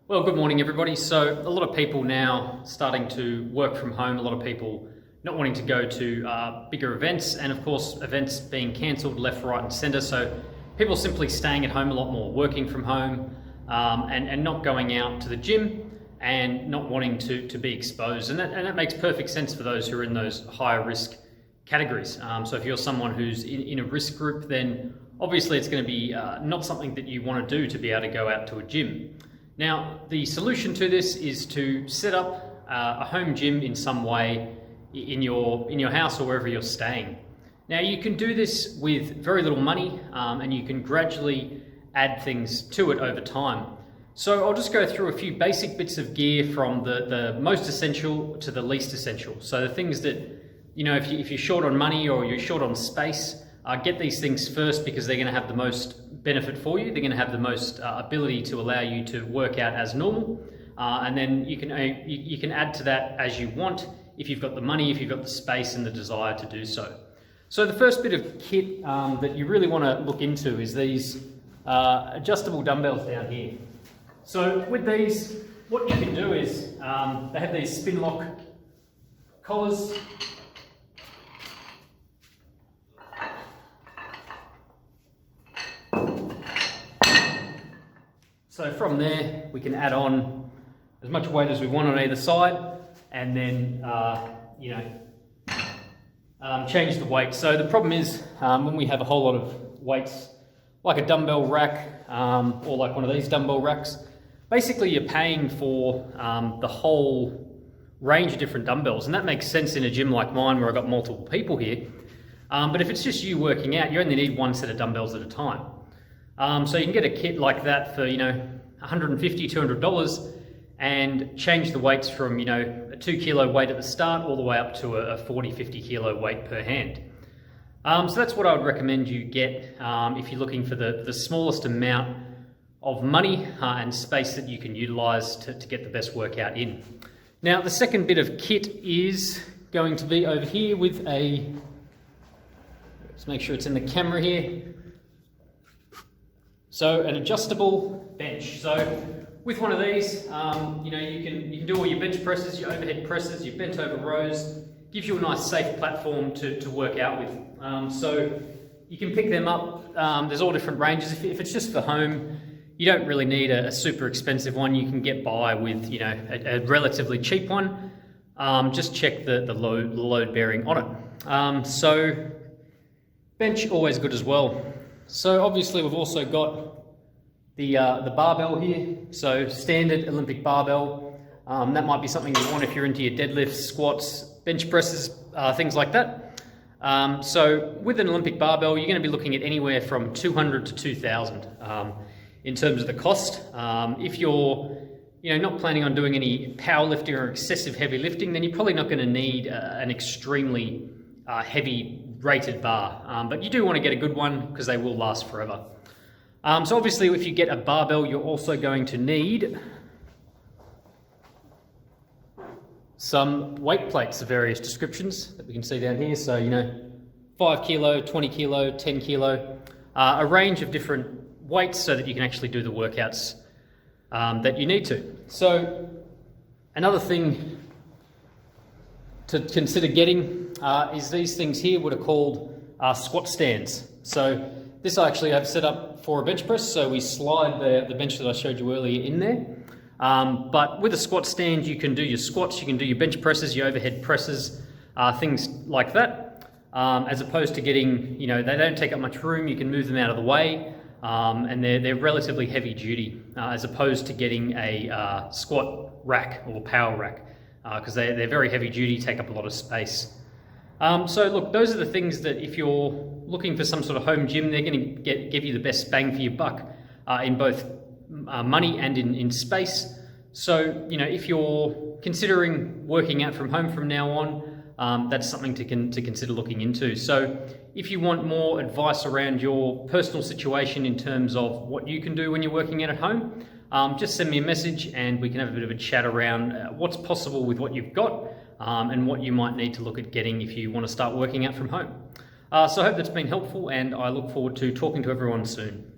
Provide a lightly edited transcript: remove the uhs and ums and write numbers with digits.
Well, good morning, everybody. So a lot of people now starting to work from home, a lot of people not wanting to go to bigger events, and of course events being cancelled left, right and centre. So people simply staying at home a lot more, working from home and not going out to the gym and not wanting to be exposed. And that makes perfect sense for those who are in those higher risk categories. So if you're someone who's in a risk group, then obviously it's going to be not something that you want to do to be able to go out to a gym. Now, the solution to this is to set up a home gym in some way in your house or wherever you're staying. Now, you can do this with very little money and you can gradually add things to it over time. So I'll just go through a few basic bits of gear from the most essential to the least essential. So the things that, if you're short on money or you're short on space, get these things first because they're going to have the most benefit for you. They're going to have the most ability to allow you to work out as normal, and then you can add to that as you want if you've got the money, if you've got the space and the desire to do so. So the first bit of kit that you really want to look into is these adjustable dumbbells down here. So with these, what you can do is they have these spin lock collars. So from there, we can add on as much weight as we want on either side, and then change the weight. So the problem is when we have a whole lot of weights, like a dumbbell rack or like one of these dumbbell racks, basically you're paying for the whole range of different dumbbells, and that makes sense in a gym like mine where I've got multiple people here. But if it's just you working out, you only need one set of dumbbells at a time. So you can get a kit like that for, $150, $200 and change the weights from, a 2 kilo weight at the start all the way up to a 40, 50 kilo weight per hand. So that's what I would recommend you get if you're looking for the smallest amount of money and space that you can utilize to get the best workout in. Now, the second bit of kit is going to be over here with let's make sure it's in the camera here. So an adjustable bench. So with one of these, you can do all your bench presses, your overhead presses, your bent over rows. Gives you a nice safe platform to work out with. So you can pick them up. There's all different ranges. If it's just for home, you don't really need a super expensive one. You can get by with a relatively cheap one. Just check the load bearing on it. So bench always good as well. So obviously we've also got the barbell here. So standard Olympic barbell. That might be something you want if you're into your deadlifts, squats, bench presses, things like that. So with an Olympic barbell, you're going to be looking at anywhere from $200 to $2,000 in terms of the cost. If you're not planning on doing any powerlifting or excessive heavy lifting, then you're probably not going to need an extremely heavy rated bar, but you do want to get a good one because they will last forever. So obviously if you get a barbell, you're also going to need some weight plates of various descriptions that we can see down here. So 5 kilo, 20 kilo, 10 kilo, a range of different weights so that you can actually do the workouts that you need to. So another thing to consider getting is these things here, what are called squat stands. So this I actually have set up for a bench press, so we slide the bench that I showed you earlier in there. But with a squat stand, you can do your squats, you can do your bench presses, your overhead presses, things like that. As opposed to getting, they don't take up much room, you can move them out of the way, and they're relatively heavy duty, as opposed to getting a squat rack or power rack. Because they're very heavy duty, take up a lot of space. So look, those are the things that if you're looking for some sort of home gym, they're going to give you the best bang for your buck in both money and in space. So, if you're considering working out from home from now on, that's something to consider looking into. So if you want more advice around your personal situation in terms of what you can do when you're working out at home, just send me a message and we can have a bit of a chat around what's possible with what you've got and what you might need to look at getting if you want to start working out from home. So I hope that's been helpful, and I look forward to talking to everyone soon.